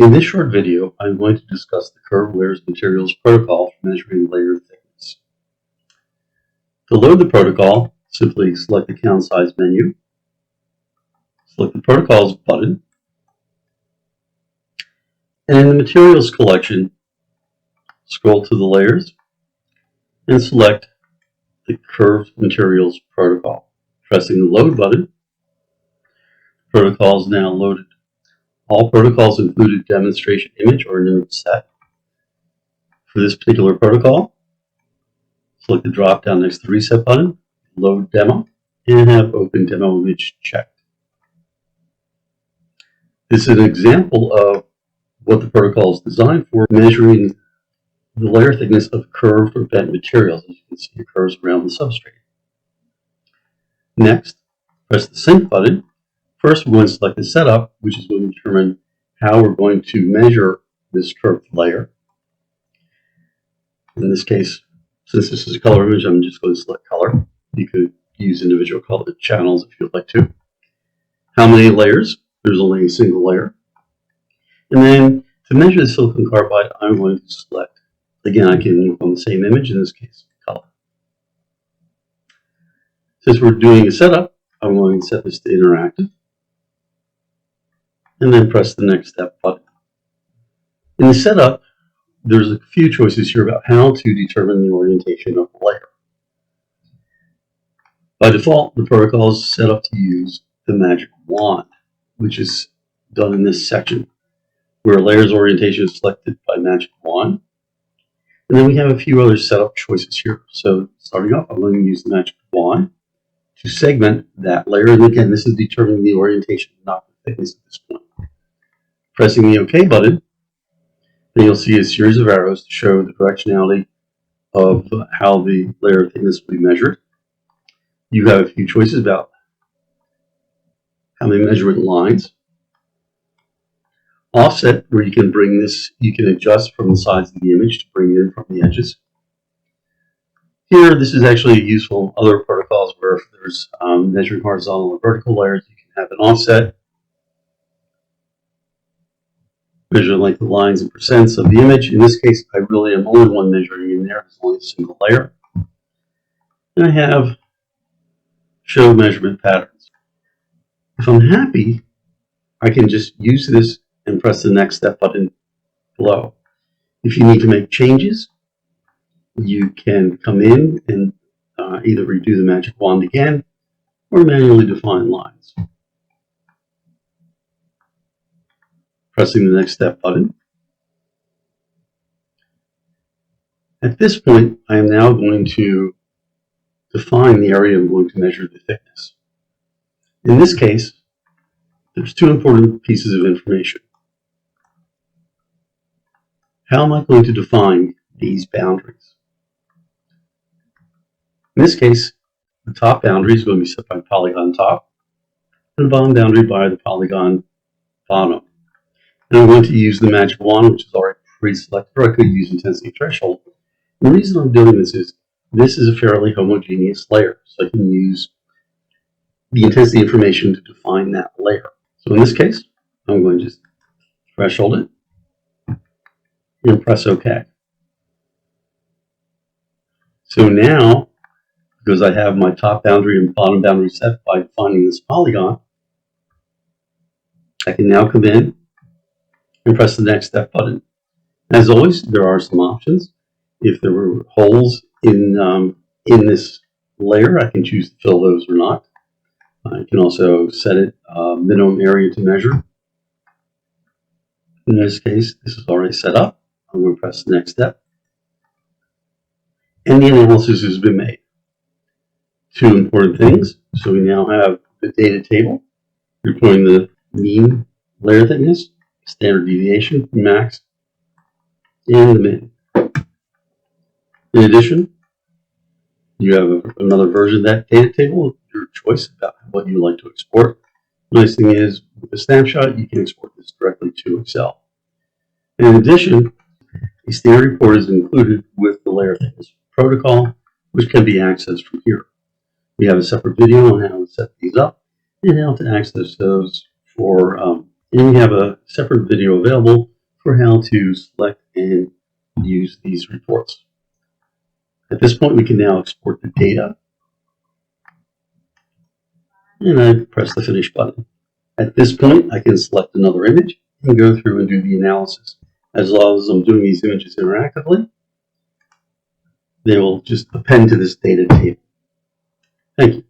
In this short video, I'm going to discuss the Curved Layers Materials protocol for measuring layer thickness. To load the protocol, simply select the Count Size menu, select the Protocols button, and in the Materials collection, scroll to the Layers and select the Curved Materials protocol. Pressing the Load button, the protocol is now loaded. All protocols include a demonstration image or an image set. For this particular protocol, select the drop down next to the Reset button, Load Demo, and have Open Demo Image checked. This is an example of what the protocol is designed for, measuring the layer thickness of curved or bent materials. As you can see, it curves around the substrate. Next, press the Sync button. First, we're going to select the setup, which is going to determine how we're going to measure this curved layer. In this case, since this is a color image, I'm just going to select color. You could use individual color channels if you'd like to. How many layers? There's only a single layer. And then to measure the silicon carbide, I'm going to select, again, I can look on the same image, in this case, color. Since we're doing a setup, I'm going to set this to interactive, and then press the Next Step button. In the setup, there's a few choices here about how to determine the orientation of the layer. By default, the protocol is set up to use the magic wand, which is done in this section, where a layer's orientation is selected by magic wand. And then we have a few other setup choices here. So starting off, I'm going to use the magic wand to segment that layer. And again, this is determining the orientation, not the thickness at this point. Pressing the OK button, then you'll see a series of arrows to show the directionality of how the layer thickness will be measured. You have a few choices about how many measurement lines. Offset, where you can bring this, you can adjust from the sides of the image to bring it in from the edges. Here, this is actually useful in other protocols where if there's measuring horizontal or vertical layers, you can have an offset. Measure the length of lines and percents of the image. In this case, I really am only one measuring in there. There's only a single layer. And I have show measurement patterns. If I'm happy, I can just use this and press the Next Step button below. If you need to make changes, you can come in and either redo the magic wand again or manually define lines. Pressing the Next Step button. At this point, I am now going to define the area I'm going to measure the thickness. In this case, there's two important pieces of information. How am I going to define these boundaries? In this case, the top boundary is going to be set by polygon top, and the bottom boundary by the polygon bottom. And I'm going to use the magic wand, which is already pre-selected, or I could use intensity threshold. And the reason I'm doing this is a fairly homogeneous layer, so I can use the intensity information to define that layer. So in this case, I'm going to just threshold it and press OK. So now, because I have my top boundary and bottom boundary set by defining this polygon, I can now come in and press the Next Step button. As always, there are some options. If there were holes in this layer, I can choose to fill those or not. I can also set it minimum area to measure. In this case, this is already set up. I'm going to press the Next Step. And the analysis has been made. Two important things. So we now have the data table. You're putting the mean layer thickness, standard deviation, max, and the min. In addition, you have another version of that data table, your choice about what you like to export. Nice thing is, with a snapshot, you can export this directly to Excel. In addition, a standard report is included with the layer thickness protocol, which can be accessed from here. We have a separate video on how to set these up and how to access those for And we have a separate video available for how to select and use these reports. At this point, we can now export the data. And I press the Finish button. At this point, I can select another image and go through and do the analysis. As long as I'm doing these images interactively, they will just append to this data table. Thank you.